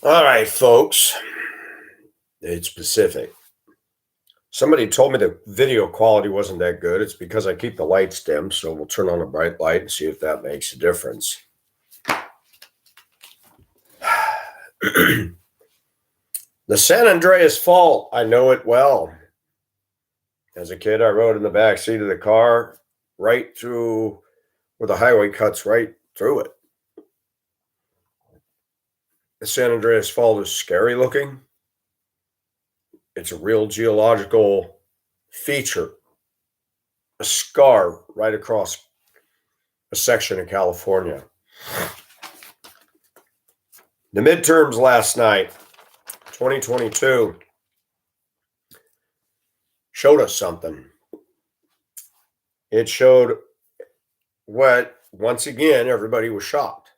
All right, folks. It's Pacific. Somebody told me the video quality wasn't that good. It's because I keep the lights dim, so we'll turn on a bright light and see if that makes a difference. The San Andreas Fault, I know it well. As a kid, I rode in the back seat of the car right through where the highway cuts right through it. The San Andreas Fault is scary looking. It's a real geological feature, a scar right across a section of California. The midterms last night, 2022, showed us something. It showed what, once again, everybody was shocked.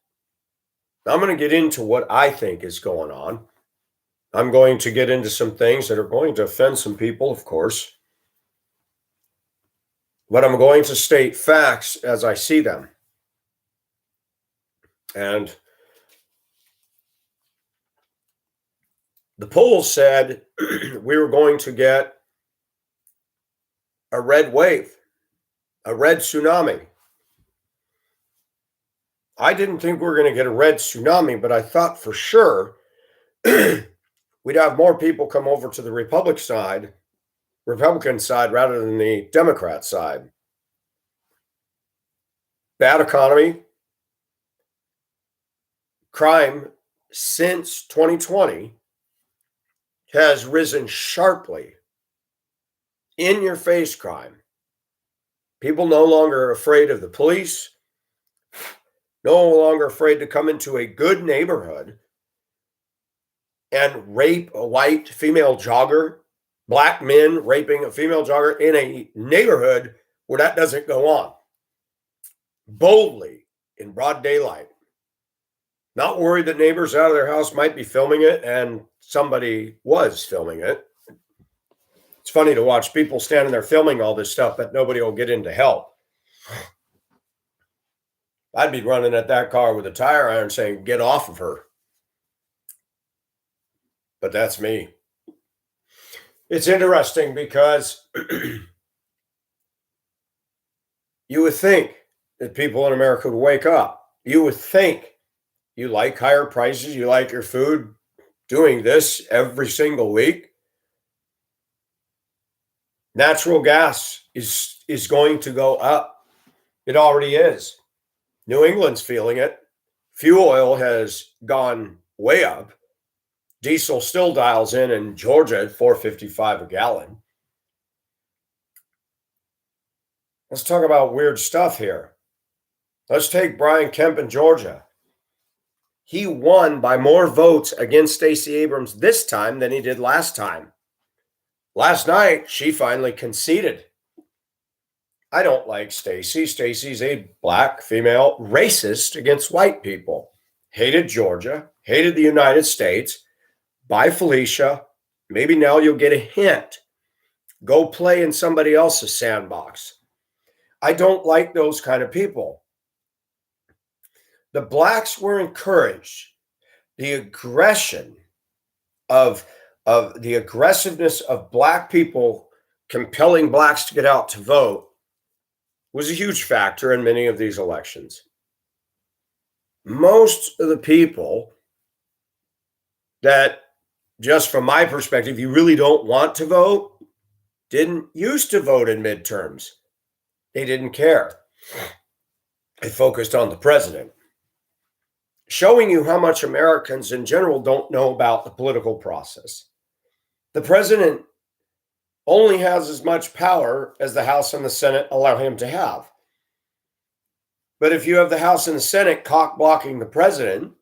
Now, I'm going to get into what I think is going on. I'm going to get into some things that are going to offend some people, of course, but I'm going to state facts as I see them. And the polls said we were going to get a red wave, a red tsunami. I didn't think we were going to get a red tsunami, but I thought for sure we'd have more people come over to the Republican side rather than the Democrat side. Bad economy, crime since 2020 has risen sharply. In your face crime. People no longer afraid of the police, no longer afraid to come into a good neighborhood and rape a white female jogger, black men raping a female jogger in a neighborhood where that doesn't go on. Boldly in broad daylight. Not worried that neighbors out of their house might be filming it, and somebody was filming it. It's funny to watch people standing there filming all this stuff, but nobody will get in to help. I'd be running at that car with a tire iron saying, get off of her. But that's me. It's interesting because you would think that people in America would wake up. You would think you like higher prices, you like your food, doing this every single week. Natural gas is going to go up. It already is. New England's feeling it. Fuel oil has gone way up. Diesel still dials in Georgia at $4.55 a gallon. Let's talk about weird stuff here. Let's take Brian Kemp in Georgia. He won by more votes against Stacey Abrams this time than he did last time. Last night, she finally conceded. I don't like Stacey. Stacey's a black female racist against white people. Hated Georgia, hated the United States. Bye, Felicia. Maybe now you'll get a hint. Go play in somebody else's sandbox. I don't like those kind of people. The blacks were encouraged. The aggression of the aggressiveness of black people compelling blacks to get out to vote was a huge factor in many of these elections. Most of the people that, just from my perspective, you really don't want to vote, didn't used to vote in midterms. They didn't care. They focused on the president. Showing you how much Americans in general don't know about the political process. The president only has as much power as the House and the Senate allow him to have. But if you have the House and the Senate cock blocking the president,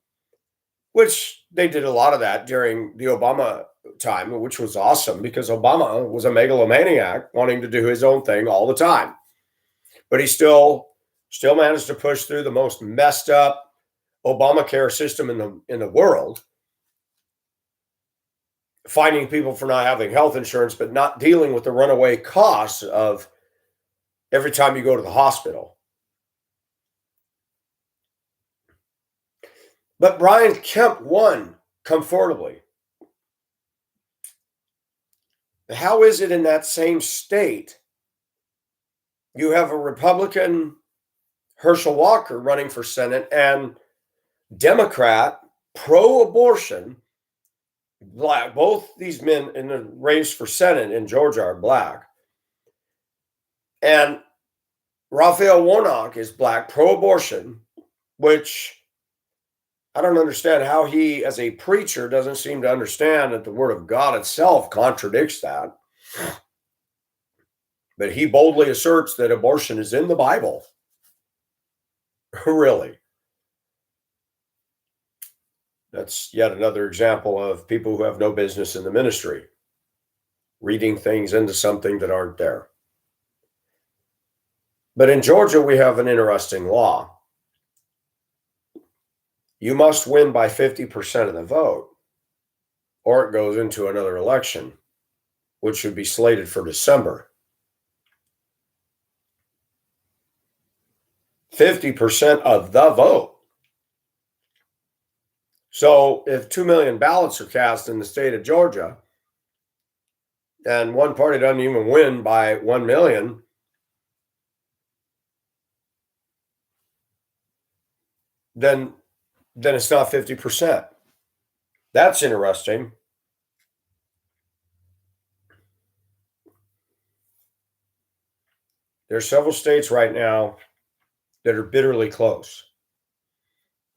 which they did a lot of that during the Obama time, which was awesome because Obama was a megalomaniac wanting to do his own thing all the time. But he still managed to push through the most messed up Obamacare system in the world, fining people for not having health insurance, but not dealing with the runaway costs of every time you go to the hospital. But Brian Kemp won comfortably. How is it in that same state you have a Republican, Herschel Walker, running for Senate, and Democrat, pro-abortion, black? Both these men in the race for Senate in Georgia are black. And Raphael Warnock is black, pro-abortion, which I don't understand how he, as a preacher, doesn't seem to understand that the word of God itself contradicts that. But he boldly asserts that abortion is in the Bible. Really? That's yet another example of people who have no business in the ministry, reading things into something that aren't there. But in Georgia, we have an interesting law. You must win by 50% of the vote, or it goes into another election, which should be slated for December. 50% of the vote. So if 2 million ballots are cast in the state of Georgia, and one party doesn't even win by 1 million, then it's not 50%. That's interesting. There are several states right now that are bitterly close.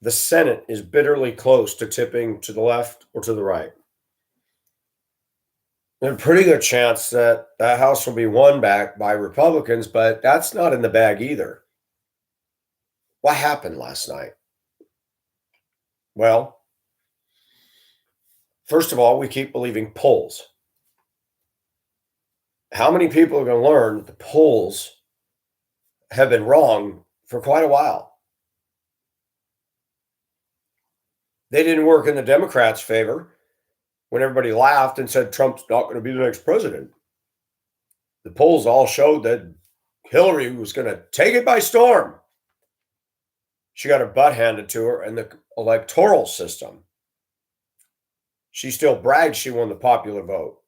The Senate is bitterly close to tipping to the left or to the right. There's a pretty good chance that that House will be won back by Republicans, but that's not in the bag either. What happened last night? Well, first of all, we keep believing polls. How many people are going to learn that the polls have been wrong for quite a while? They didn't work in the Democrats' favor when everybody laughed and said Trump's not going to be the next president. The polls all showed that Hillary was going to take it by storm. She got her butt handed to her in the electoral system. She still brags she won the popular vote.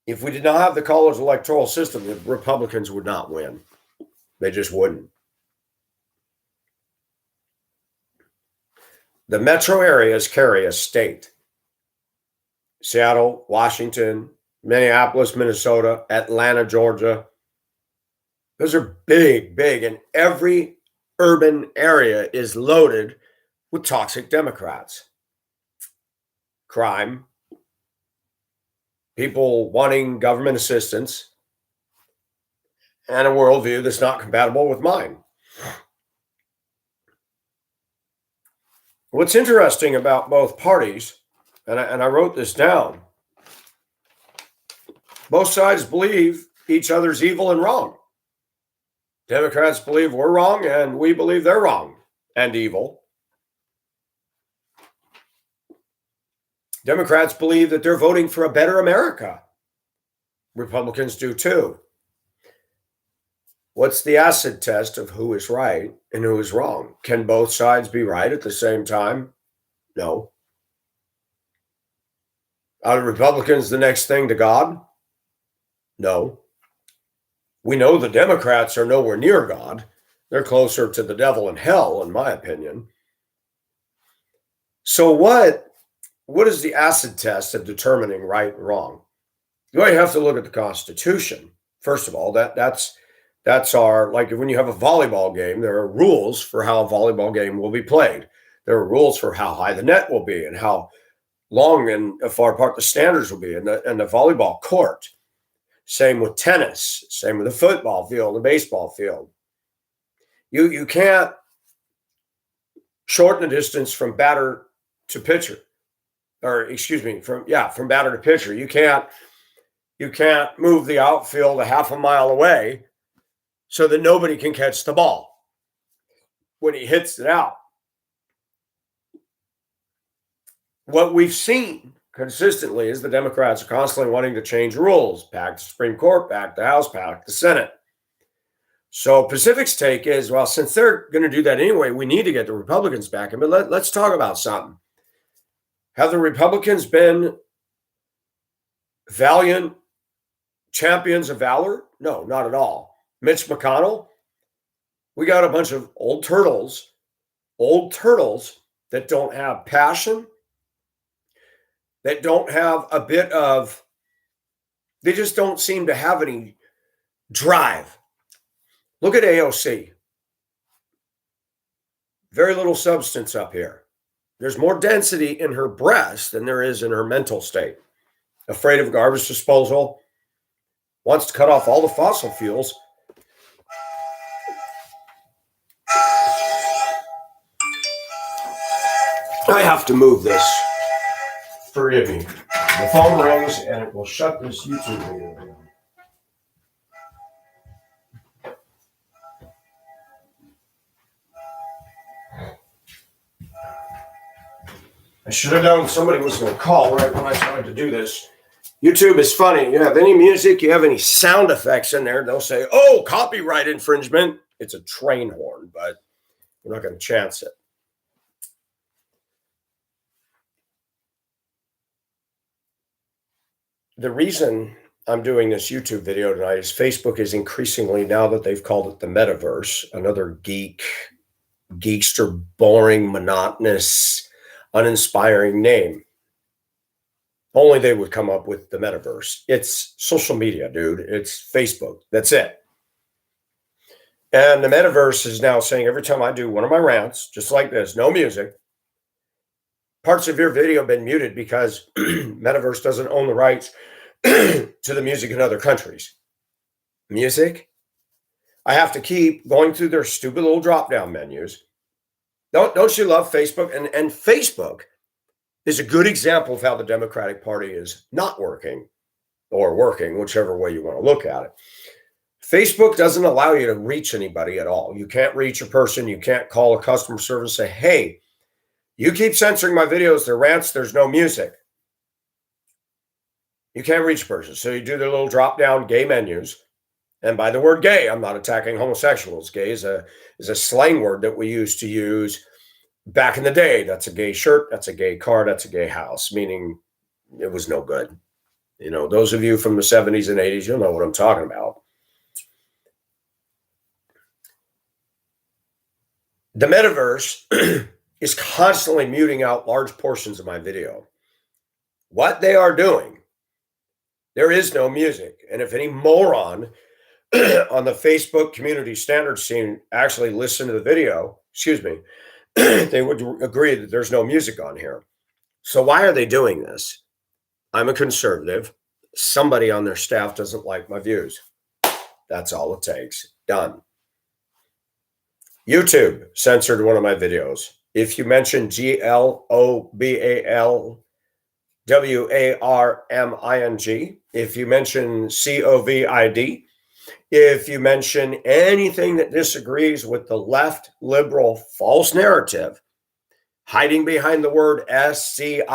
If we did not have the college electoral system, the Republicans would not win. They just wouldn't. The metro areas carry a state. Seattle, Washington, Minneapolis, Minnesota, Atlanta, Georgia. Those are big, and every urban area is loaded with toxic Democrats. Crime, people wanting government assistance, and a worldview that's not compatible with mine. What's interesting about both parties, and I wrote this down, both sides believe each other's evil and wrong. Democrats believe we're wrong, and we believe they're wrong and evil. Democrats believe that they're voting for a better America. Republicans do too. What's the acid test of who is right and who is wrong? Can both sides be right at the same time? No. Are the Republicans the next thing to God? No. We know the Democrats are nowhere near God. They're closer to the devil and hell, in my opinion. So what is the acid test of determining right and wrong? You have to look at the Constitution. First of all, that's our, like when you have a volleyball game, there are rules for how a volleyball game will be played. There are rules for how high the net will be and how long and far apart the standards will be in the volleyball court. Same with tennis, same with the football field, the baseball field. You can't shorten the distance from batter to pitcher, or excuse me, from batter to pitcher. You can't move the outfield a half a mile away so that nobody can catch the ball when he hits it out. What we've seen consistently is the Democrats are constantly wanting to change rules, pack the Supreme Court, pack the House, pack the Senate. So Pacific's take is, well, since they're going to do that anyway, we need to get the Republicans back in. But let's talk about something. Have the Republicans been valiant champions of valor? No, not at all. Mitch McConnell, we got a bunch of old turtles that don't have passion, that don't have a bit of, they just don't seem to have any drive. Look at AOC. Very little substance up here. There's more density in her breast than there is in her mental state. Afraid of garbage disposal, wants to cut off all the fossil fuels. I have to move this. Forgive me. The phone rings and it will shut this YouTube video down. I should have known somebody was going to call right when I tried to do this. YouTube is funny. You have any music, you have any sound effects in there, they'll say, oh, copyright infringement. It's a train horn, but we're not going to chance it. The reason I'm doing this YouTube video tonight is Facebook is increasingly, now that they've called it the metaverse, another geekster, boring, monotonous, uninspiring name. Only they would come up with the metaverse. It's social media, dude. It's Facebook. That's it. And the metaverse is now saying every time I do one of my rants, just like this, no music, parts of your video have been muted because metaverse doesn't own the rights to the music in other countries. Music? I have to keep going through their stupid little drop-down menus. Don't you love Facebook? And Facebook is a good example of how the Democratic Party is not working, or working, whichever way you want to look at it. Facebook doesn't allow you to reach anybody at all. You can't reach a person. You can't call a customer service and say, hey, you keep censoring my videos. They're rants. There's no music. You can't reach a person. So you do their little drop-down gay menus. And by the word gay, I'm not attacking homosexuals. Gay is a slang word that we used to use back in the day. That's a gay shirt. That's a gay car. That's a gay house, meaning it was no good. You know, those of you from the 70s and 80s, you'll know what I'm talking about. The metaverse is constantly muting out large portions of my video. What they are doing, there is no music. And if any moron on the Facebook community standards scene actually listened to the video, they would agree that there's no music on here. So why are they doing this? I'm a conservative. Somebody on their staff doesn't like my views. That's all it takes. Done. YouTube censored one of my videos. If you mention GLOBALWARMING, if you mention COVID, if you mention anything that disagrees with the left liberal false narrative, hiding behind the word SCIENCE,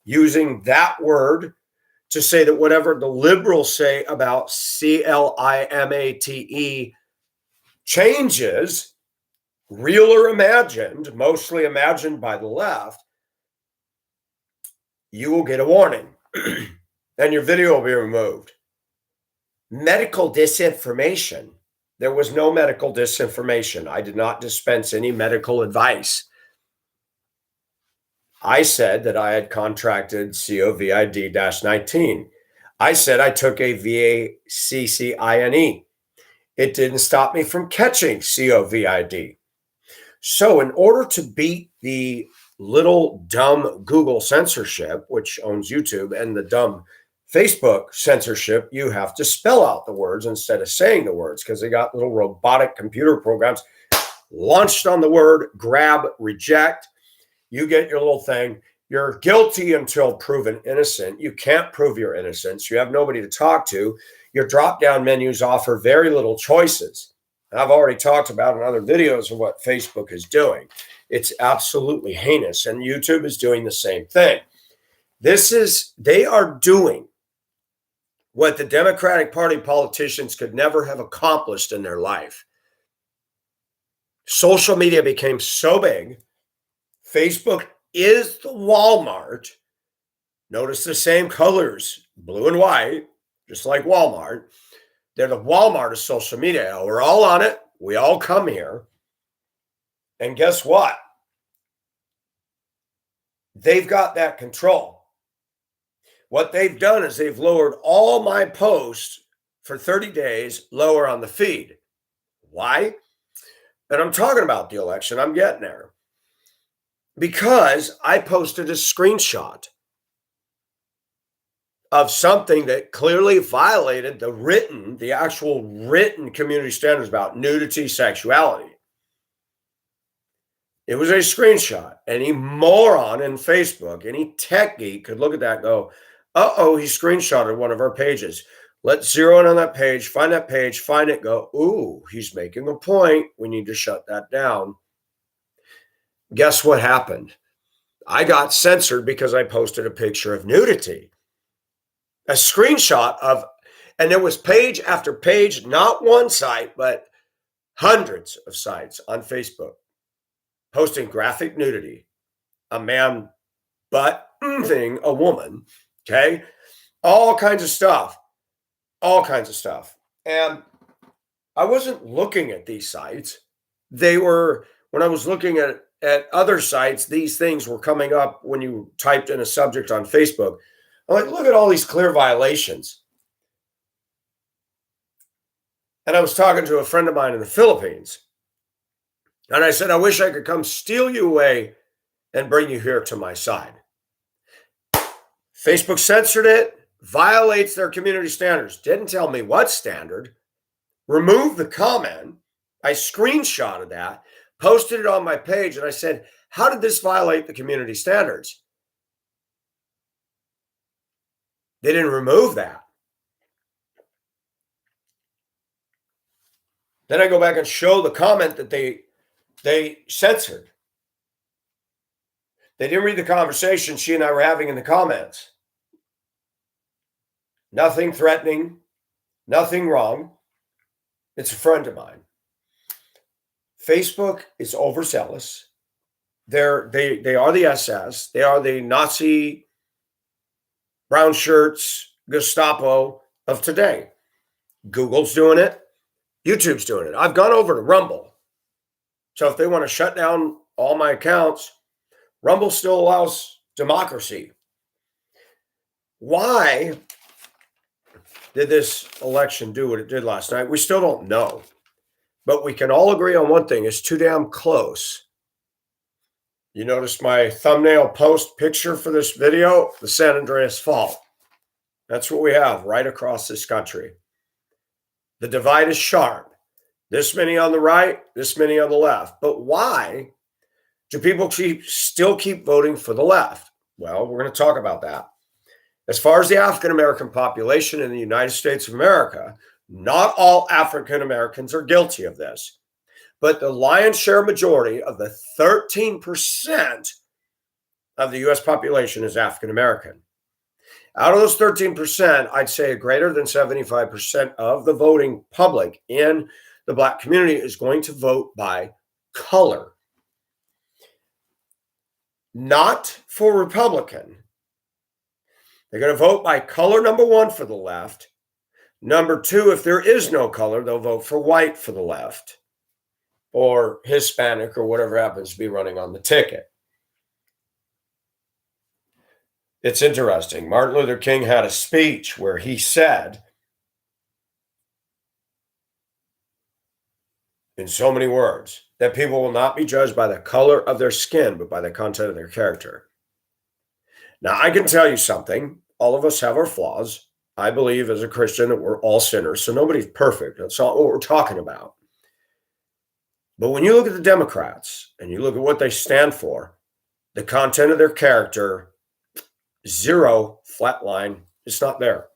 using that word to say that whatever the liberals say about CLIMATE changes, real or imagined, mostly imagined by the left, you will get a warning and your video will be removed. Medical disinformation. There was no medical disinformation. I did not dispense any medical advice. I said that I had contracted COVID-19. I said I took a vaccine. It didn't stop me from catching COVID. So in order to beat the little dumb Google censorship, which owns YouTube, and the dumb Facebook censorship, you have to spell out the words instead of saying the words, because they got little robotic computer programs launched on the word, grab, reject. You get your little thing. You're guilty until proven innocent. You can't prove your innocence. You have nobody to talk to. Your drop-down menus offer very little choices. I've already talked about in other videos of what Facebook is doing. It's absolutely heinous, and YouTube is doing the same thing. They are doing what the Democratic Party politicians could never have accomplished in their life. Social media became so big, Facebook is the Walmart. Notice the same colors, blue and white, just like Walmart. They're the Walmart of social media. We're all on it. We all come here. And guess what? They've got that control. What they've done is they've lowered all my posts for 30 days lower on the feed. Why? And I'm talking about the election. I'm getting there. Because I posted a screenshot of something that clearly violated the actual written community standards about nudity, sexuality. It was a screenshot. Any moron in Facebook, any tech geek could look at that and go, uh-oh, he screenshotted one of our pages. Let's zero in on that page, find it, go, ooh, he's making a point. We need to shut that down. Guess what happened? I got censored because I posted a picture of nudity. A screenshot of, and there was page after page, not one site, but hundreds of sites on Facebook posting graphic nudity, a man butt-ing a woman, okay? All kinds of stuff. And I wasn't looking at these sites. When I was looking at other sites, these things were coming up when you typed in a subject on Facebook. I'm like, look at all these clear violations. And I was talking to a friend of mine in the Philippines. And I said, I wish I could come steal you away and bring you here to my side. Facebook censored it, violates their community standards. Didn't tell me what standard. Removed the comment. I screenshotted that, posted it on my page, and I said, how did this violate the community standards? They didn't remove that. Then I go back and show the comment that they censored. They didn't read the conversation she and I were having in the comments. Nothing threatening, nothing wrong. It's a friend of mine. Facebook is overzealous. They are the SS. They are the Nazi brown shirts, Gestapo of today. Google's doing it. YouTube's doing it. I've gone over to Rumble. So if they want to shut down all my accounts, Rumble still allows democracy. Why did this election do what it did last night? We still don't know. But we can all agree on one thing. It's too damn close. You notice my thumbnail post picture for this video? The San Andreas Fault. That's what we have right across this country. The divide is sharp. This many on the right, this many on the left. But why do people still keep voting for the left? Well, we're going to talk about that. As far as the African American population in the United States of America, not all African Americans are guilty of this. But the lion's share majority of the 13% of the U.S. population is African American. Out of those 13%, I'd say greater than 75% of the voting public in the Black community is going to vote by color. Not for Republican. They're going to vote by color, number one, for the left. Number two, if there is no color, they'll vote for white for the left, or Hispanic, or whatever happens to be running on the ticket. It's interesting. Martin Luther King had a speech where he said, in so many words, that people will not be judged by the color of their skin, but by the content of their character. Now, I can tell you something. All of us have our flaws. I believe as a Christian that we're all sinners, so nobody's perfect. That's not what we're talking about. But when you look at the Democrats and you look at what they stand for, the content of their character, zero, flat line, it's not there.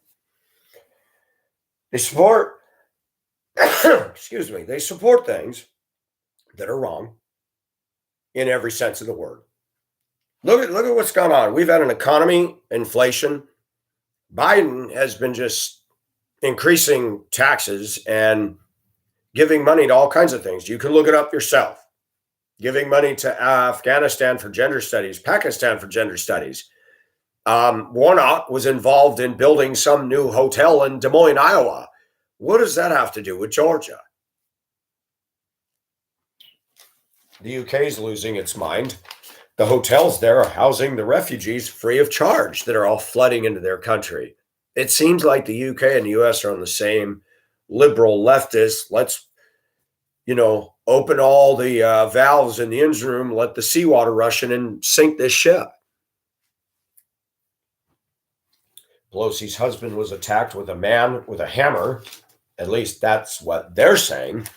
They support, they support things that are wrong in every sense of the word. Look at what's gone on. We've had an economy, inflation. Biden has been just increasing taxes and giving money to all kinds of things. You can look it up yourself. giving money to Afghanistan for gender studies, Pakistan for gender studies. Warnock was involved in building some new hotel in Des Moines, Iowa. What does that have to do with Georgia? The UK is losing its mind. The hotels there are housing the refugees free of charge that are all flooding into their country. It seems like the UK and the US are on the same liberal leftist, let's, open all the valves in the engine room, let the seawater rush in and sink this ship. Pelosi's husband was attacked with a man with a hammer. At least that's what they're saying.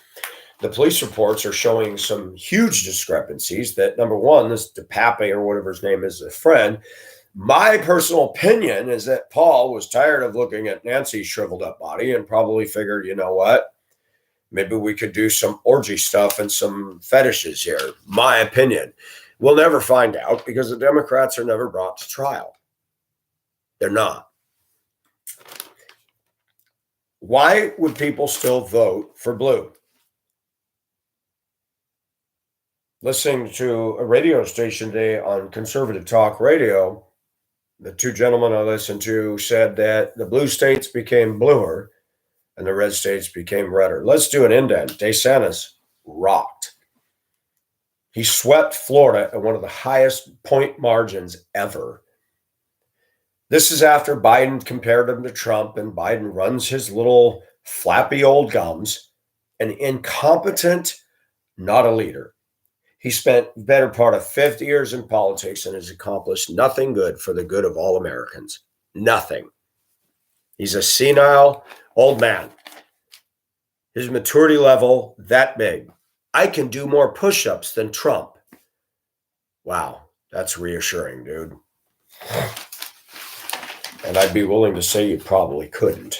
The police reports are showing some huge discrepancies that, number one, this DePape or whatever his name is, a friend. My personal opinion is that Paul was tired of looking at Nancy's shriveled up body and probably figured, you know what? Maybe we could do some orgy stuff and some fetishes here. My opinion. We'll never find out because the Democrats are never brought to trial. They're not. Why would people still vote for blue? Listening to a radio station today on conservative talk radio, the two gentlemen I listened to said that the blue states became bluer and the red states became redder. Let's do an indent. DeSantis rocked. He swept Florida at one of the highest point margins ever. This is after Biden compared him to Trump, and Biden runs his little flappy old gums, an incompetent, not a leader. He spent the better part of 50 years in politics and has accomplished nothing good for the good of all Americans. Nothing. He's a senile old man. His maturity level, that big. I can do more push-ups than Trump. Wow, that's reassuring, dude. And I'd be willing to say you probably couldn't.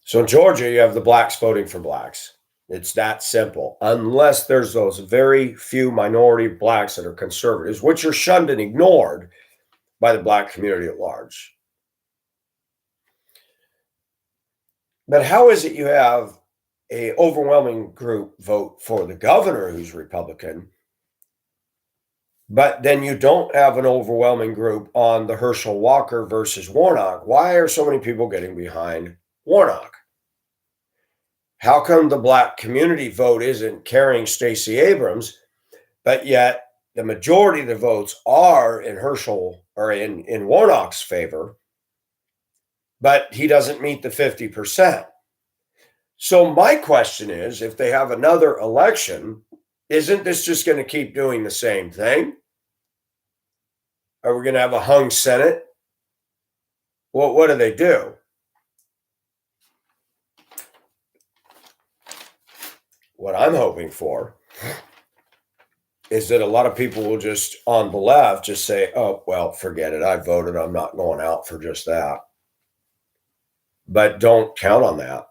So in Georgia, you have the blacks voting for blacks. It's that simple. Unless there's those very few minority blacks that are conservatives, which are shunned and ignored by the black community at large. But how is it you have an overwhelming group vote for the governor who's Republican, but then you don't have an overwhelming group on the Herschel Walker versus Warnock? Why are so many people getting behind Warnock? How come the black community vote isn't carrying Stacey Abrams, but yet the majority of the votes are in Herschel or in Warnock's favor, but he doesn't meet the 50%? So my question is, if they have another election, isn't this just going to keep doing the same thing? Are we going to have a hung Senate? What do they do? What I'm hoping for is that a lot of people will just, on the left, just say, oh, well, forget it. I voted. I'm not going out for just that. But don't count on that.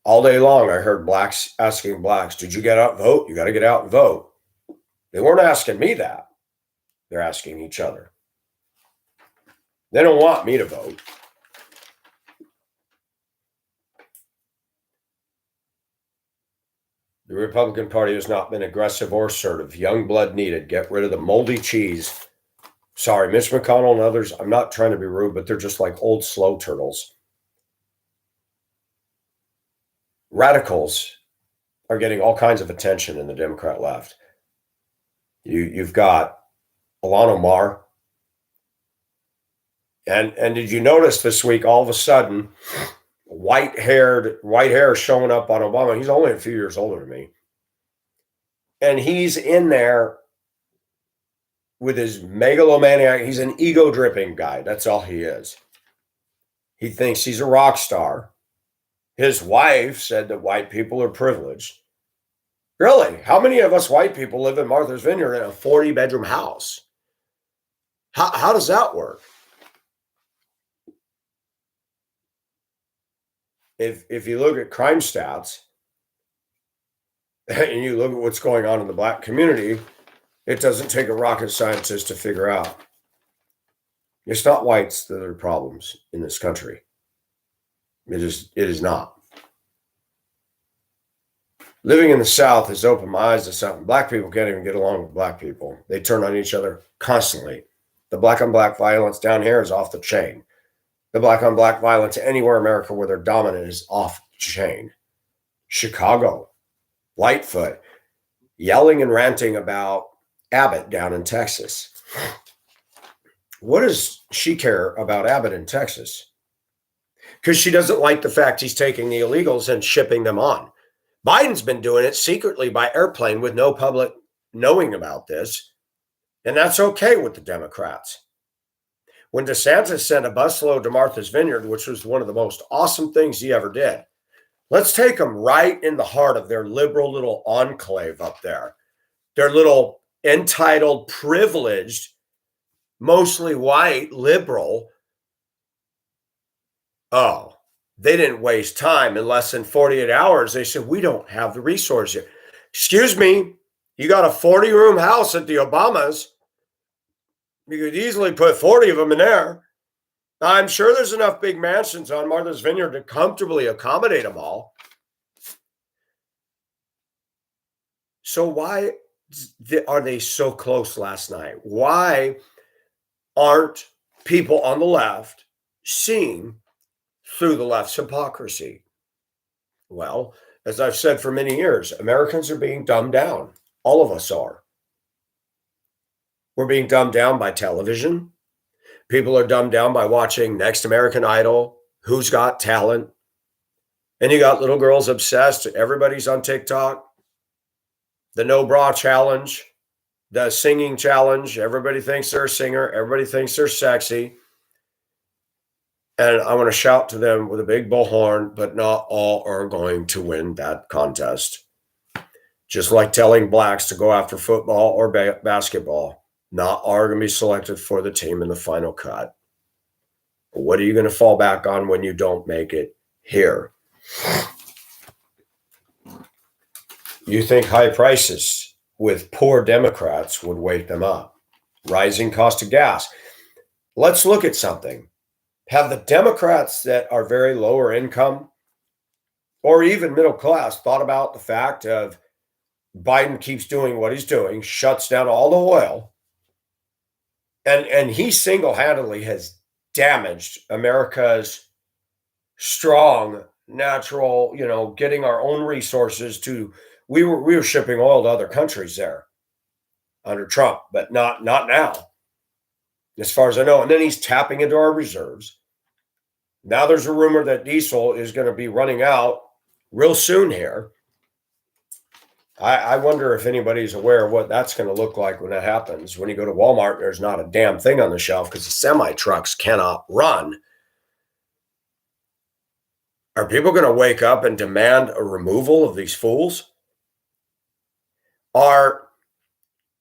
All day long, I heard blacks asking blacks, did you get out and vote? You got to get out and vote. They weren't asking me that. They're asking each other. They don't want me to vote. The Republican Party has not been aggressive or assertive. Young blood needed. Get rid of the moldy cheese. Sorry, Mitch McConnell and others, I'm not trying to be rude, but they're just like old slow turtles. Radicals are getting all kinds of attention in the Democrat left. You've got Ilhan Omar. And did you notice this week, all of a sudden, white hair showing up on Obama? He's only a few years older than me. And he's in there with his megalomaniac. He's an ego-dripping guy. That's all he is. He thinks he's a rock star. His wife said that white people are privileged. Really? How many of us white people live in Martha's Vineyard in a 40-bedroom house? How does that work? If you look at crime stats and you look at what's going on in the black community, it doesn't take a rocket scientist to figure out. It's not whites that are problems in this country. It is not. Living in the South has opened my eyes to something. Black people can't even get along with black people. They turn on each other constantly. The black on black violence down here is off the chain. The black on black violence anywhere in America where they're dominant is off the chain. Chicago, Lightfoot, yelling and ranting about Abbott down in Texas. What does she care about Abbott in Texas? Because she doesn't like the fact he's taking the illegals and shipping them on. Biden's been doing it secretly by airplane with no public knowing about this, and that's okay with the Democrats. When DeSantis sent a busload to Martha's Vineyard, which was one of the most awesome things he ever did, let's take them right in the heart of their liberal little enclave up there, their little entitled, privileged, mostly white liberal. Oh, they didn't waste time. In less than 48 hours, they said, we don't have the resources. Excuse me, you got a 40-room house at the Obamas. You could easily put 40 of them in there. I'm sure there's enough big mansions on Martha's Vineyard to comfortably accommodate them all. So why are they so close last night? Why aren't people on the left seeing through the left's hypocrisy? Well, as I've said for many years, Americans are being dumbed down. All of us are. We're being dumbed down by television. People are dumbed down by watching Next American Idol, Who's Got Talent. And you got little girls obsessed. Everybody's on TikTok. The no bra challenge, the singing challenge. Everybody thinks they're a singer. Everybody thinks they're sexy. And I want to shout to them with a big bullhorn, but not all are going to win that contest. Just like telling blacks to go after football or basketball, not all are going to be selected for the team in the final cut. What are you going to fall back on when you don't make it here? You think high prices with poor Democrats would wake them up? Rising cost of gas. Let's look at something. Have the Democrats that are very lower income or even middle class thought about the fact of Biden keeps doing what he's doing, shuts down all the oil, and he single-handedly has damaged America's strong natural, getting our own resources to. We were shipping oil to other countries there under Trump, but not now, as far as I know. And then he's tapping into our reserves. Now there's a rumor that diesel is going to be running out real soon here. I wonder if anybody's aware of what that's going to look like when that happens. When you go to Walmart, there's not a damn thing on the shelf because the semi-trucks cannot run. Are people going to wake up and demand a removal of these fools? Are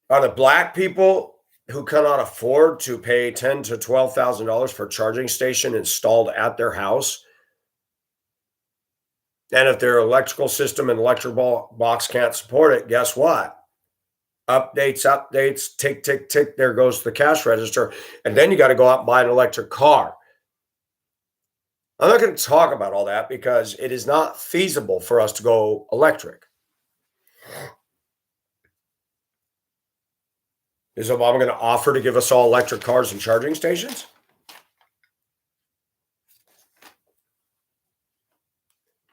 the black people who cannot afford to pay $10,000 to $12,000 for a charging station installed at their house? And if their electrical system and electrical box can't support it, guess what? Updates, tick, tick, tick, there goes the cash register. And then you got to go out and buy an electric car. I'm not going to talk about all that because it is not feasible for us to go electric. Is Obama going to offer to give us all electric cars and charging stations?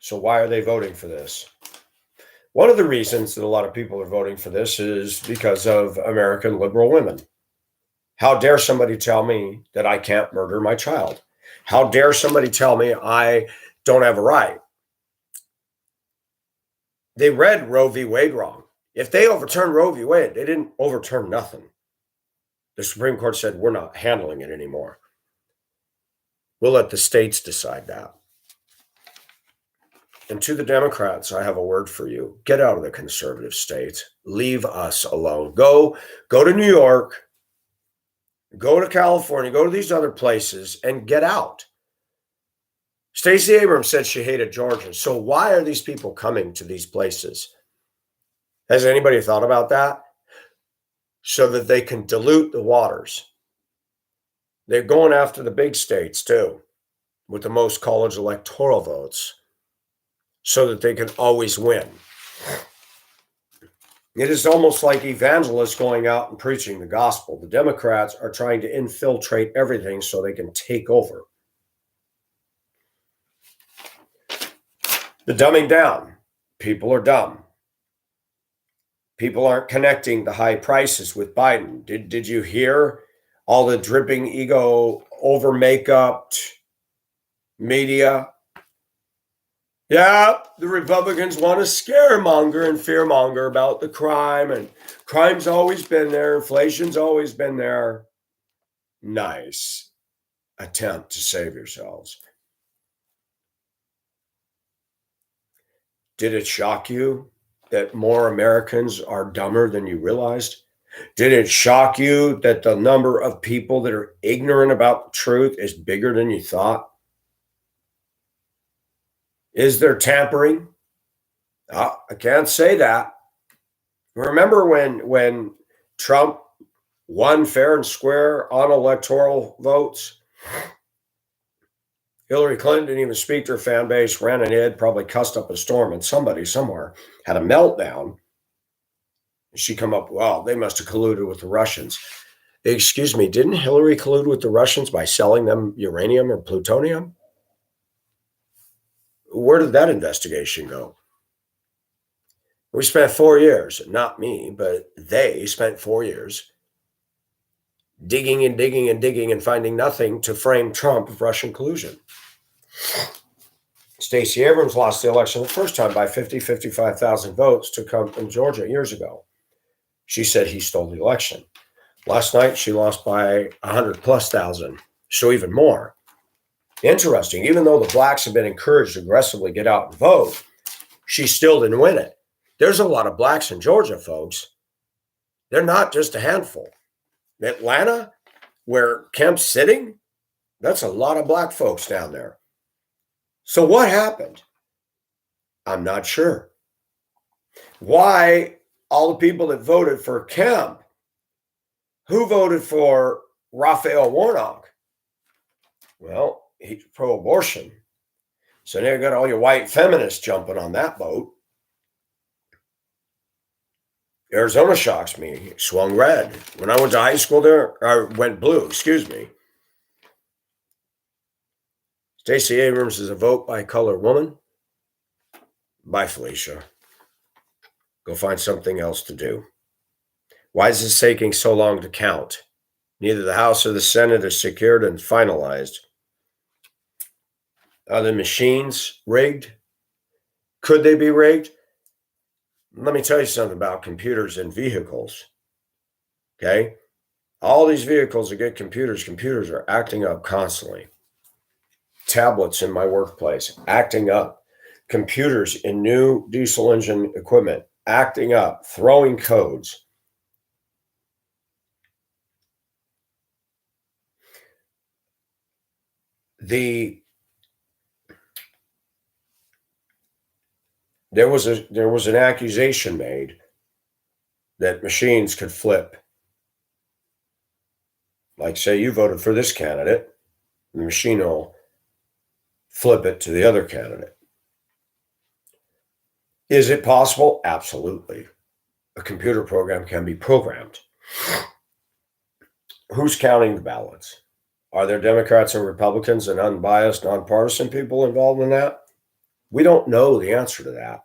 So why are they voting for this? One of the reasons that a lot of people are voting for this is because of American liberal women. How dare somebody tell me that I can't murder my child? How dare somebody tell me I don't have a right? They read Roe v. Wade wrong. If they overturned Roe v. Wade, they didn't overturn nothing. The Supreme Court said, we're not handling it anymore. We'll let the states decide that. And to the Democrats, I have a word for you. Get out of the conservative states. Leave us alone. Go to New York. Go to California. Go to these other places and get out. Stacey Abrams said she hated Georgia. So why are these people coming to these places? Has anybody thought about that? So that they can dilute the waters. They're going after the big states too. with the most college electoral votes so that they can always win. It is almost like evangelists going out and preaching the gospel. The Democrats are trying to infiltrate everything so they can take over. The dumbing down. People are dumb. People aren't connecting the high prices with Biden. Did you hear all the dripping ego, over makeup media? Yeah, the Republicans want to scaremonger and fearmonger about the crime, and crime's always been there, inflation's always been there. Nice attempt to save yourselves. Did it shock you that more Americans are dumber than you realized? Did it shock you that the number of people that are ignorant about the truth is bigger than you thought? Is there tampering? I can't say that. Remember when Trump won fair and square on electoral votes? Hillary Clinton didn't even speak to her fan base, ran ahead, probably cussed up a storm, and somebody somewhere had a meltdown. She come up, well, they must have colluded with the Russians. Excuse me, didn't Hillary collude with the Russians by selling them uranium or plutonium? Where did that investigation go? We spent 4 years, not me, but they spent 4 years digging and digging and digging and finding nothing to frame Trump of Russian collusion. Stacey Abrams lost the election the first time by 55,000 votes to come from Georgia years ago. She said he stole the election. Last night, she lost by 100,000+, so even more. Interesting, even though the blacks have been encouraged to aggressively get out and vote, she still didn't win it. There's a lot of blacks in Georgia, folks. They're not just a handful. Atlanta, where Kemp's sitting, that's a lot of black folks down there. So what happened? I'm not sure. Why all the people that voted for Kemp, who voted for Raphael Warnock? Well, he's pro-abortion. So now you got all your white feminists jumping on that boat. Arizona shocks me. It swung red. When I went to high school there, I went blue, excuse me. Stacey Abrams is a vote by color woman. Bye, Felicia. Go find something else to do. Why is this taking so long to count? Neither the House or the Senate is secured and finalized. Are the machines rigged? Could they be rigged? Let me tell you something about computers and vehicles. Okay? All these vehicles that get computers are acting up constantly. Tablets in my workplace, acting up. Computers in new diesel engine equipment, acting up, throwing codes. There was an accusation made that machines could flip. Like, say you voted for this candidate, the machine will flip it to the other candidate. Is it possible? Absolutely. A computer program can be programmed. Who's counting the ballots? Are there Democrats and Republicans and unbiased, nonpartisan people involved in that? We don't know the answer to that.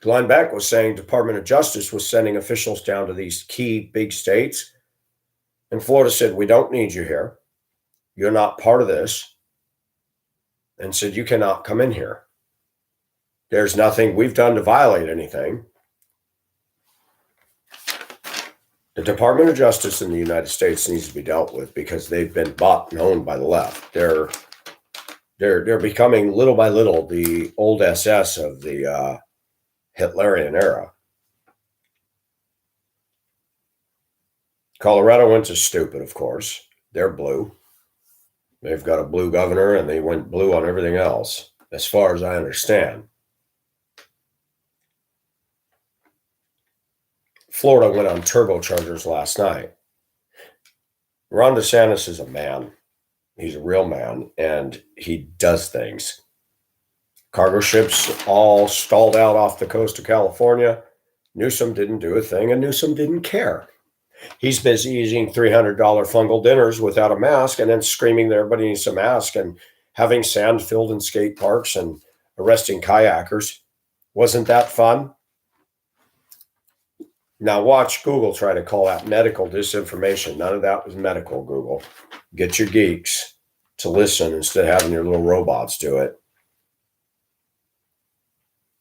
Glenn Beck was saying Department of Justice was sending officials down to these key big states. And Florida said, we don't need you here. You're not part of this. And said, you cannot come in here. There's nothing we've done to violate anything. The Department of Justice in the United States needs to be dealt with because they've been bought and owned by the left. They're becoming little by little the old SS of the Hitlerian era. Colorado went to stupid, of course. They're blue. They've got a blue governor and they went blue on everything else, as far as I understand. Florida went on turbochargers last night. Ron DeSantis is a man. He's a real man, and he does things. Cargo ships all stalled out off the coast of California. Newsom didn't do a thing, and Newsom didn't care. He's busy eating $300 fungal dinners without a mask and then screaming that everybody needs a mask and having sand filled in skate parks and arresting kayakers. Wasn't that fun? Now watch Google try to call that medical disinformation. None of that was medical, Google. Get your geeks to listen instead of having your little robots do it.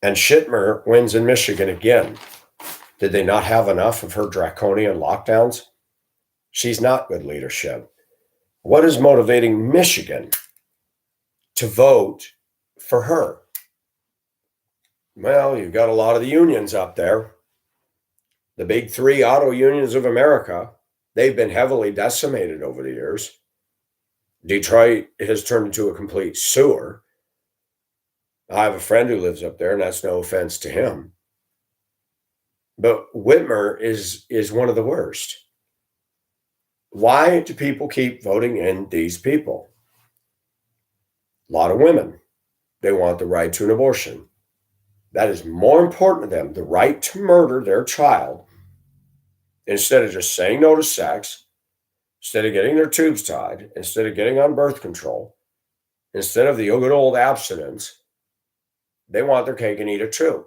And Schittmer wins in Michigan again. Did they not have enough of her draconian lockdowns? She's not good leadership. What is motivating Michigan to vote for her? Well, you've got a lot of the unions up there. The big three auto unions of America, they've been heavily decimated over the years. Detroit has turned into a complete sewer. I have a friend who lives up there, and that's no offense to him. But Whitmer is one of the worst. Why do people keep voting in these people? A lot of women, they want the right to an abortion. That is more important to them, the right to murder their child, instead of just saying no to sex, instead of getting their tubes tied, instead of getting on birth control, instead of the good old abstinence. They want their cake and eat it too.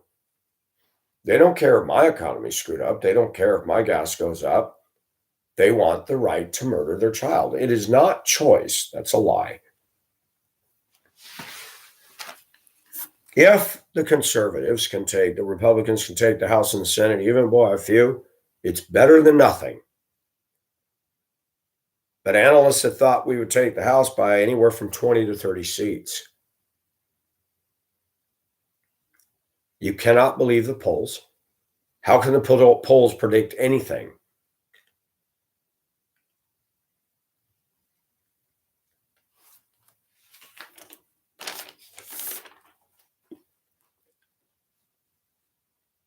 They don't care if my economy's screwed up. They don't care if my gas goes up. They want the right to murder their child. It is not choice. That's a lie. If the conservatives can take, the Republicans can take the House and the Senate, even by a few, it's better than nothing. But analysts had thought we would take the House by anywhere from 20 to 30 seats. You cannot believe the polls. How can the polls predict anything?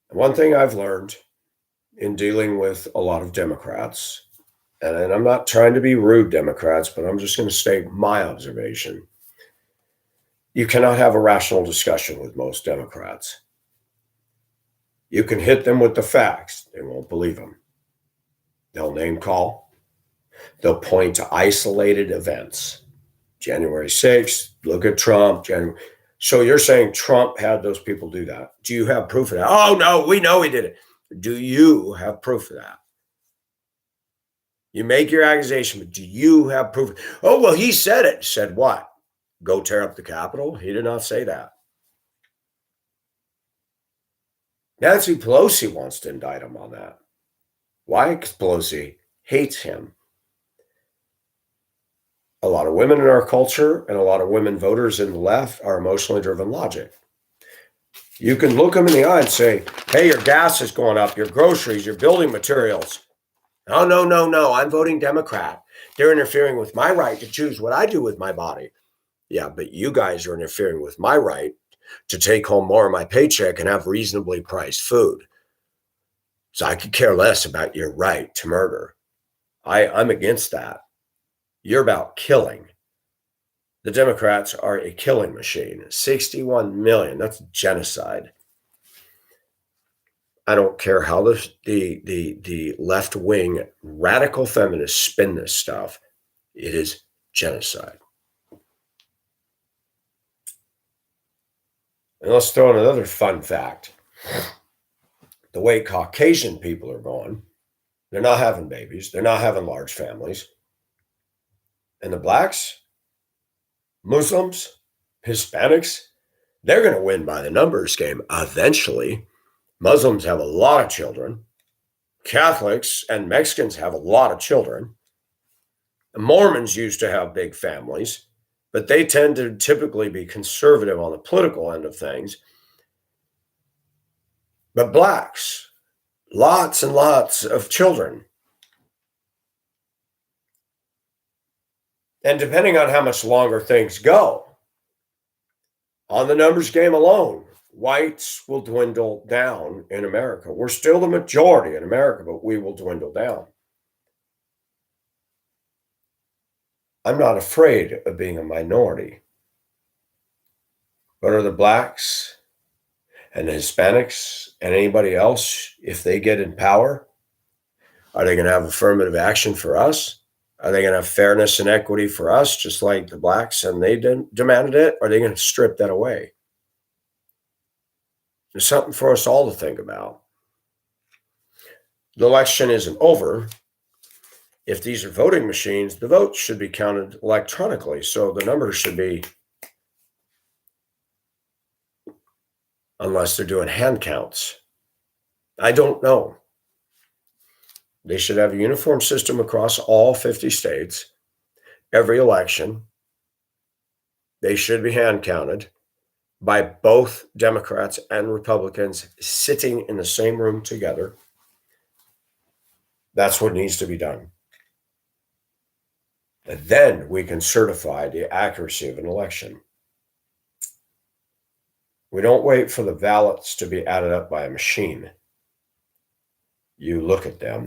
One thing I've learned in dealing with a lot of Democrats, and I'm not trying to be rude, Democrats, but I'm just going to state my observation. You cannot have a rational discussion with most Democrats. You can hit them with the facts. They won't believe them. They'll name call. They'll point to isolated events. January 6th, look at Trump. So you're saying Trump had those people do that. Do you have proof of that? Oh, no, we know he did it. Do you have proof of that? You make your accusation, but do you have proof? Oh, well, he said it. Said what? Go tear up the Capitol? He did not say that. Nancy Pelosi wants to indict him on that. Why? Because Pelosi hates him. A lot of women in our culture and a lot of women voters in the left are emotionally driven logic. You can look them in the eye and say, hey, your gas is going up, your groceries, your building materials. Oh, no, I'm voting Democrat. They're interfering with my right to choose what I do with my body. Yeah, but you guys are interfering with my right to take home more of my paycheck and have reasonably priced food. So I could care less about your right to murder. I'm against that. You're about killing. The Democrats are a killing machine. 61 million, that's genocide. I don't care how the left-wing radical feminists spin this stuff. It is genocide. And let's throw in another fun fact. The way Caucasian people are going, they're not having babies. They're not having large families. And the blacks, Muslims, Hispanics, they're going to win by the numbers game eventually. Muslims have a lot of children. Catholics and Mexicans have a lot of children. Mormons used to have big families, but they tend to typically be conservative on the political end of things. But blacks, lots and lots of children. And depending on how much longer things go, on the numbers game alone, whites will dwindle down in America. We're still the majority in America, but we will dwindle down. I'm not afraid of being a minority. But are the blacks and the Hispanics and anybody else, if they get in power, are they going to have affirmative action for us? Are they going to have fairness and equity for us, just like the blacks and they demanded it? Or are they going to strip that away? There's something for us all to think about. The election isn't over. If these are voting machines, the votes should be counted electronically. So the numbers should be, unless they're doing hand counts. I don't know. They should have a uniform system across all 50 states. Every election, they should be hand counted by both Democrats and Republicans sitting in the same room together. That's what needs to be done. And then we can certify the accuracy of an election. We don't wait for the ballots to be added up by a machine. You look at them.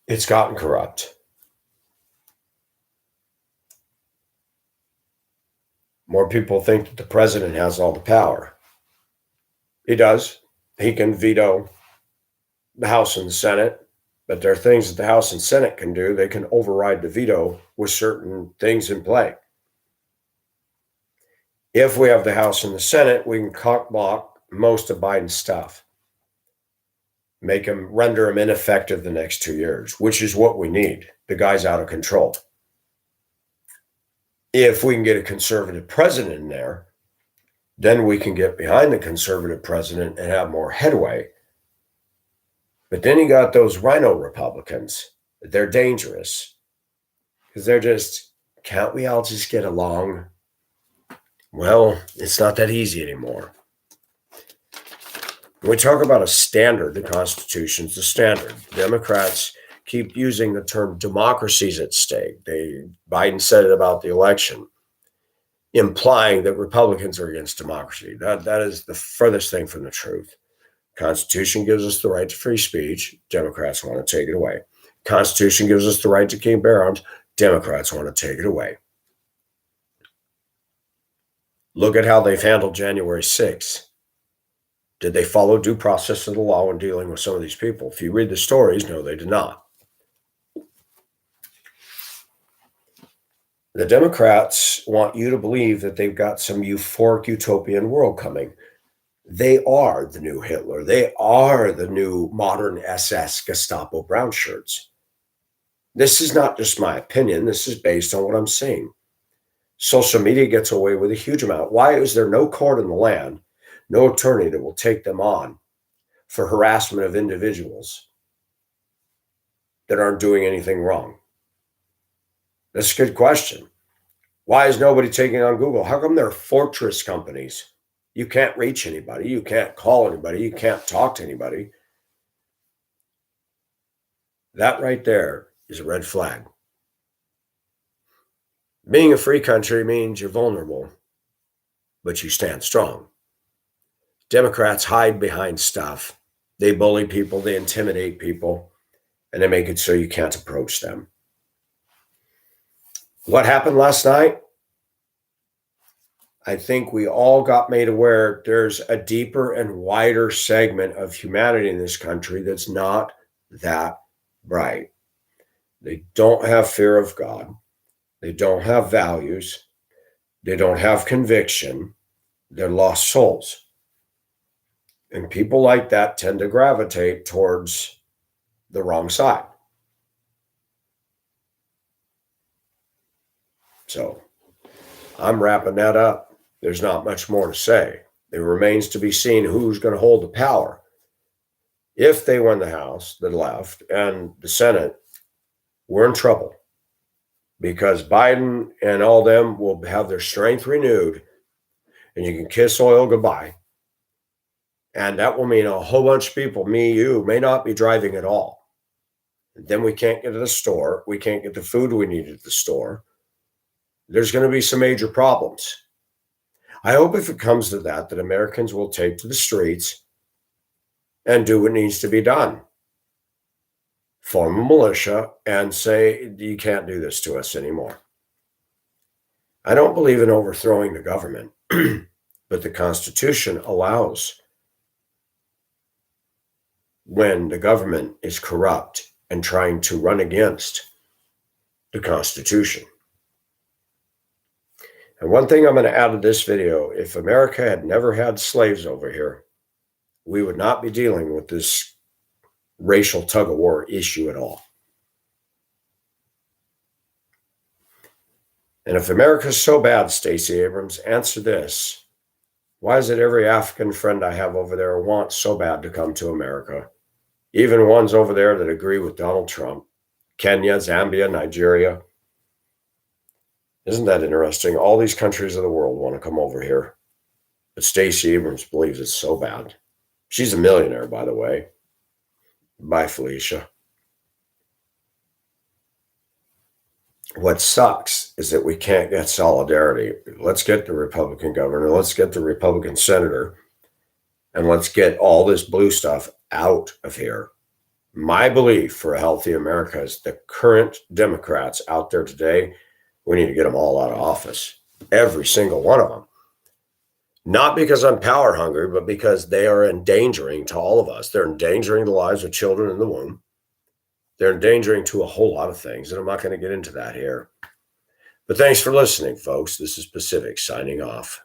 It's gotten corrupt. More people think that the president has all the power. He does. He can veto the House and the Senate, but there are things that the House and Senate can do. They can override the veto with certain things in play. If we have the House and the Senate, we can cock block most of Biden's stuff. Render him ineffective the next 2 years, which is what we need. The guy's out of control. If we can get a conservative president in there, then we can get behind the conservative president and have more headway. But then you got those rhino Republicans. They're dangerous because they're just, can't we all just get along? Well, it's not that easy anymore. When we talk about a standard, the Constitution's the standard. Democrats keep using the term democracy's at stake. Biden said it about the election, implying that Republicans are against democracy. That is the furthest thing from the truth. Constitution gives us the right to free speech. Democrats want to take it away. Constitution gives us the right to keep bear arms. Democrats want to take it away. Look at how they've handled January 6th. Did they follow due process of the law in dealing with some of these people? If you read the stories, no, they did not. The Democrats want you to believe that they've got some euphoric utopian world coming. They are the new Hitler. They are the new modern SS Gestapo brown shirts. This is not just my opinion. This is based on what I'm seeing. Social media gets away with a huge amount. Why is there no court in the land, no attorney that will take them on for harassment of individuals that aren't doing anything wrong? That's a good question. Why is nobody taking on Google? How come there are fortress companies? You can't reach anybody. You can't call anybody. You can't talk to anybody. That right there is a red flag. Being a free country means you're vulnerable, but you stand strong. Democrats hide behind stuff. They bully people, they intimidate people, and they make it so you can't approach them. What happened last night? I think we all got made aware there's a deeper and wider segment of humanity in this country that's not that bright. They don't have fear of God. They don't have values. They don't have conviction. They're lost souls. And people like that tend to gravitate towards the wrong side. So I'm wrapping that up. There's not much more to say. It remains to be seen who's going to hold the power. If they win the House, the left, and the Senate, we're in trouble because Biden and all them will have their strength renewed and you can kiss oil goodbye. And that will mean a whole bunch of people, me, you, may not be driving at all. Then we can't get to the store. We can't get the food we need at the store. There's going to be some major problems. I hope if it comes to that, that Americans will take to the streets and do what needs to be done. Form a militia and say, you can't do this to us anymore. I don't believe in overthrowing the government, but the Constitution allows when the government is corrupt and trying to run against the Constitution. And one thing I'm going to add to this video, if America had never had slaves over here, we would not be dealing with this racial tug-of-war issue at all. And if America's so bad, Stacey Abrams, answer this. Why is it every African friend I have over there wants so bad to come to America? Even ones over there that agree with Donald Trump. Kenya, Zambia, Nigeria. Isn't that interesting? All these countries of the world want to come over here. But Stacey Abrams believes it's so bad. She's a millionaire, by the way. Bye, Felicia. What sucks is that we can't get solidarity. Let's get the Republican governor, let's get the Republican senator, and let's get all this blue stuff out of here. My belief for a healthy America is the current Democrats out there today, we need to get them all out of office. Every single one of them. Not because I'm power hungry, but because they are endangering to all of us. They're endangering the lives of children in the womb. They're endangering to a whole lot of things, and I'm not going to get into that here. But thanks for listening, folks. This is Pacific signing off.